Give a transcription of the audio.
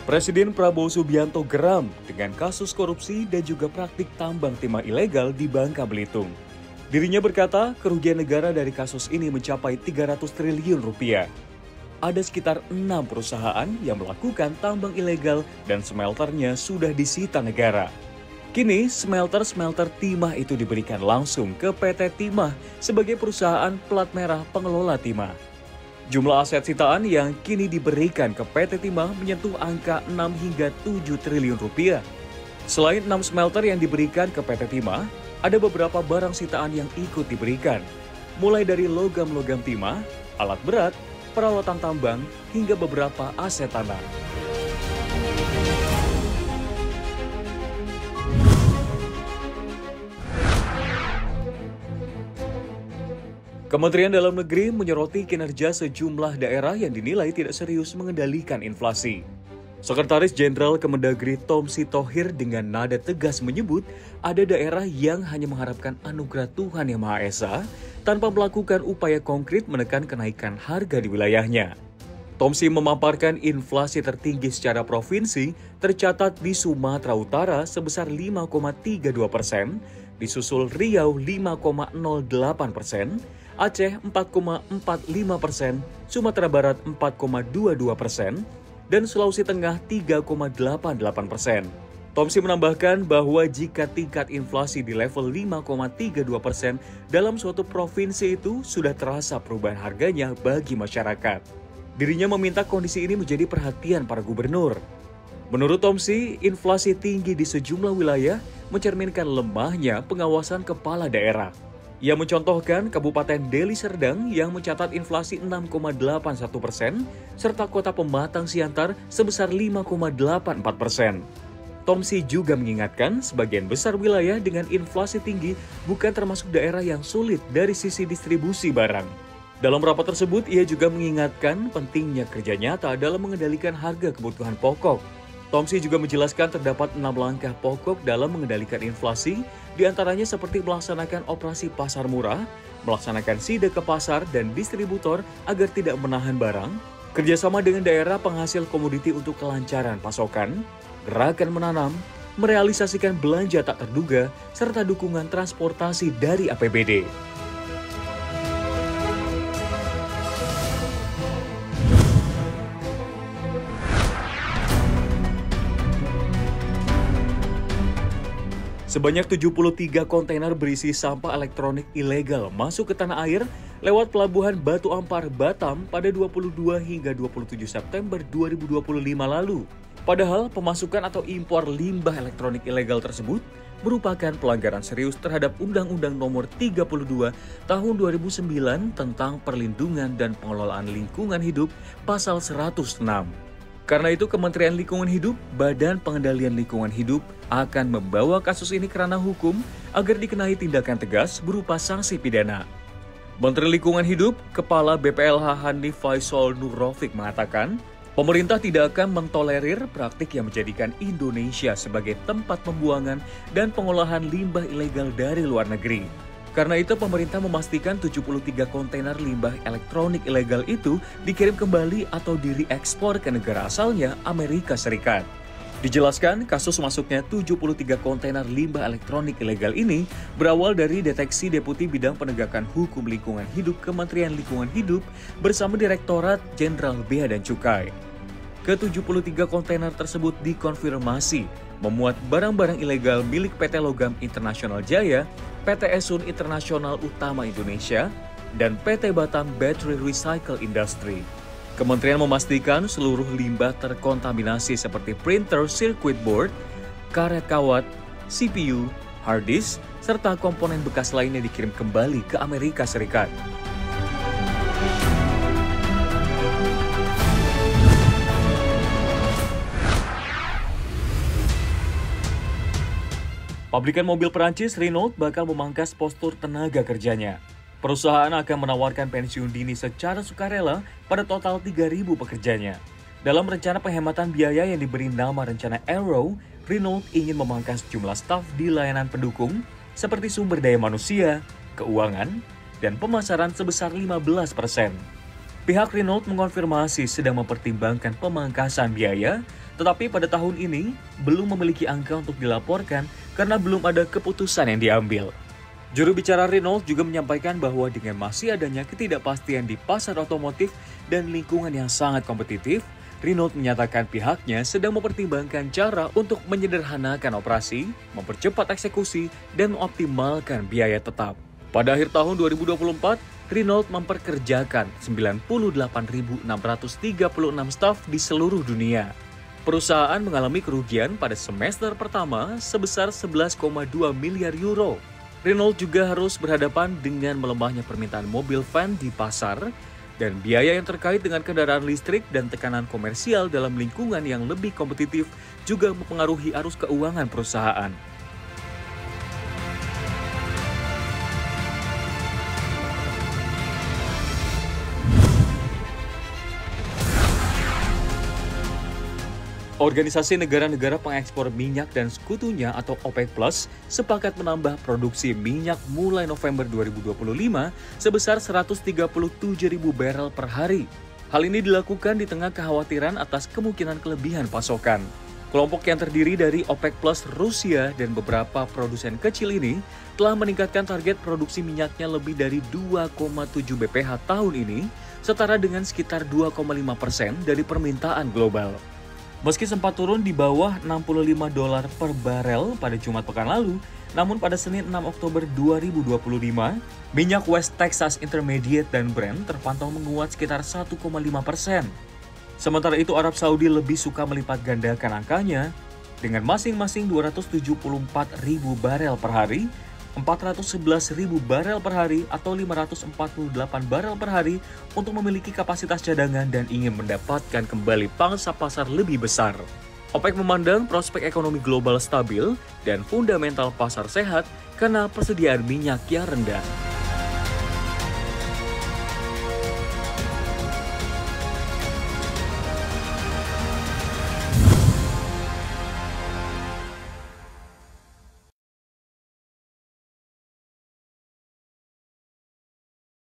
Presiden Prabowo Subianto geram dengan kasus korupsi dan juga praktik tambang timah ilegal di Bangka Belitung. Dirinya berkata kerugian negara dari kasus ini mencapai 300 triliun rupiah. Ada sekitar 6 perusahaan yang melakukan tambang ilegal dan smelternya sudah disita negara. Kini smelter-smelter timah itu diberikan langsung ke PT Timah sebagai perusahaan plat merah pengelola timah. Jumlah aset sitaan yang kini diberikan ke PT Timah menyentuh angka 6 hingga 7 triliun rupiah. Selain 6 smelter yang diberikan ke PT Timah, ada beberapa barang sitaan yang ikut diberikan. Mulai dari logam-logam timah, alat berat, peralatan tambang, hingga beberapa aset tanah. Kementerian Dalam Negeri menyoroti kinerja sejumlah daerah yang dinilai tidak serius mengendalikan inflasi. Sekretaris Jenderal Kemendagri Tom Sitohir dengan nada tegas menyebut ada daerah yang hanya mengharapkan anugerah Tuhan Yang Maha Esa tanpa melakukan upaya konkret menekan kenaikan harga di wilayahnya. Tomsi memaparkan inflasi tertinggi secara provinsi tercatat di Sumatera Utara sebesar 5,32%, disusul Riau 5,08%, Aceh 4,45%, Sumatera Barat 4,22%, dan Sulawesi Tengah 3,88%. Tomsi menambahkan bahwa jika tingkat inflasi di level 5,32% dalam suatu provinsi itu sudah terasa perubahan harganya bagi masyarakat. Dirinya meminta kondisi ini menjadi perhatian para gubernur. Menurut Tomsi, inflasi tinggi di sejumlah wilayah mencerminkan lemahnya pengawasan kepala daerah. Ia mencontohkan Kabupaten Deli Serdang yang mencatat inflasi 6,81%, serta Kota Pematang Siantar sebesar 5,84%. Tomsi juga mengingatkan sebagian besar wilayah dengan inflasi tinggi bukan termasuk daerah yang sulit dari sisi distribusi barang. Dalam rapat tersebut, ia juga mengingatkan pentingnya kerja nyata dalam mengendalikan harga kebutuhan pokok. Tomsi juga menjelaskan terdapat 6 langkah pokok dalam mengendalikan inflasi, diantaranya seperti melaksanakan operasi pasar murah, melaksanakan sida ke pasar dan distributor agar tidak menahan barang, kerjasama dengan daerah penghasil komoditi untuk kelancaran pasokan, gerakan menanam, merealisasikan belanja tak terduga, serta dukungan transportasi dari APBD. Sebanyak 73 kontainer berisi sampah elektronik ilegal masuk ke tanah air lewat pelabuhan Batu Ampar, Batam pada 22 hingga 27 September 2025 lalu. Padahal pemasukan atau impor limbah elektronik ilegal tersebut merupakan pelanggaran serius terhadap Undang-Undang Nomor 32 Tahun 2009 tentang Perlindungan dan Pengelolaan Lingkungan Hidup Pasal 106. Karena itu, Kementerian Lingkungan Hidup, Badan Pengendalian Lingkungan Hidup akan membawa kasus ini ke ranah hukum agar dikenai tindakan tegas berupa sanksi pidana. Menteri Lingkungan Hidup, Kepala BPLH Hanif Faisal Nurrofiq mengatakan, pemerintah tidak akan mentolerir praktik yang menjadikan Indonesia sebagai tempat pembuangan dan pengolahan limbah ilegal dari luar negeri. Karena itu, pemerintah memastikan 73 kontainer limbah elektronik ilegal itu dikirim kembali atau direekspor ke negara asalnya, Amerika Serikat. Dijelaskan, kasus masuknya 73 kontainer limbah elektronik ilegal ini berawal dari deteksi Deputi Bidang Penegakan Hukum Lingkungan Hidup Kementerian Lingkungan Hidup bersama Direktorat Jenderal Bea dan Cukai. Ke-73 kontainer tersebut dikonfirmasi memuat barang-barang ilegal milik PT Logam Internasional Jaya, PT Esun Internasional Utama Indonesia, dan PT Batam Battery Recycle Industry. Kementerian memastikan seluruh limbah terkontaminasi seperti printer circuit board, karet kawat, CPU, hard disk, serta komponen bekas lainnya dikirim kembali ke Amerika Serikat. Pabrikan mobil Perancis Renault bakal memangkas postur tenaga kerjanya. Perusahaan akan menawarkan pensiun dini secara sukarela pada total 3.000 pekerjanya. Dalam rencana penghematan biaya yang diberi nama rencana Arrow, Renault ingin memangkas jumlah staf di layanan pendukung seperti sumber daya manusia, keuangan, dan pemasaran sebesar 15%. Pihak Renault mengonfirmasi sedang mempertimbangkan pemangkasan biaya Tetapi pada tahun ini belum memiliki angka untuk dilaporkan karena belum ada keputusan yang diambil. Juru bicara Renault juga menyampaikan bahwa dengan masih adanya ketidakpastian di pasar otomotif dan lingkungan yang sangat kompetitif, Renault menyatakan pihaknya sedang mempertimbangkan cara untuk menyederhanakan operasi, mempercepat eksekusi, dan mengoptimalkan biaya tetap. Pada akhir tahun 2024, Renault memperkerjakan 98.636 staf di seluruh dunia. Perusahaan mengalami kerugian pada semester pertama sebesar 11,2 miliar euro. Renault juga harus berhadapan dengan melemahnya permintaan mobil van di pasar, dan biaya yang terkait dengan kendaraan listrik dan tekanan komersial dalam lingkungan yang lebih kompetitif juga mempengaruhi arus keuangan perusahaan. Organisasi negara-negara pengekspor minyak dan sekutunya atau OPEC Plus sepakat menambah produksi minyak mulai November 2025 sebesar 137.000 barel per hari. Hal ini dilakukan di tengah kekhawatiran atas kemungkinan kelebihan pasokan. Kelompok yang terdiri dari OPEC Plus Rusia dan beberapa produsen kecil ini telah meningkatkan target produksi minyaknya lebih dari 2,7 bph tahun ini, setara dengan sekitar 2,5% dari permintaan global. Meski sempat turun di bawah $65 per barel pada Jumat pekan lalu, namun pada Senin 6 Oktober 2025, minyak West Texas Intermediate dan Brent terpantau menguat sekitar 1,5%. Sementara itu Arab Saudi lebih suka melipat gandakan angkanya dengan masing-masing 274.000 barel per hari, 411.000 barel per hari atau 548 barel per hari untuk memiliki kapasitas cadangan dan ingin mendapatkan kembali pangsa pasar lebih besar. OPEC memandang prospek ekonomi global stabil dan fundamental pasar sehat karena persediaan minyak yang rendah.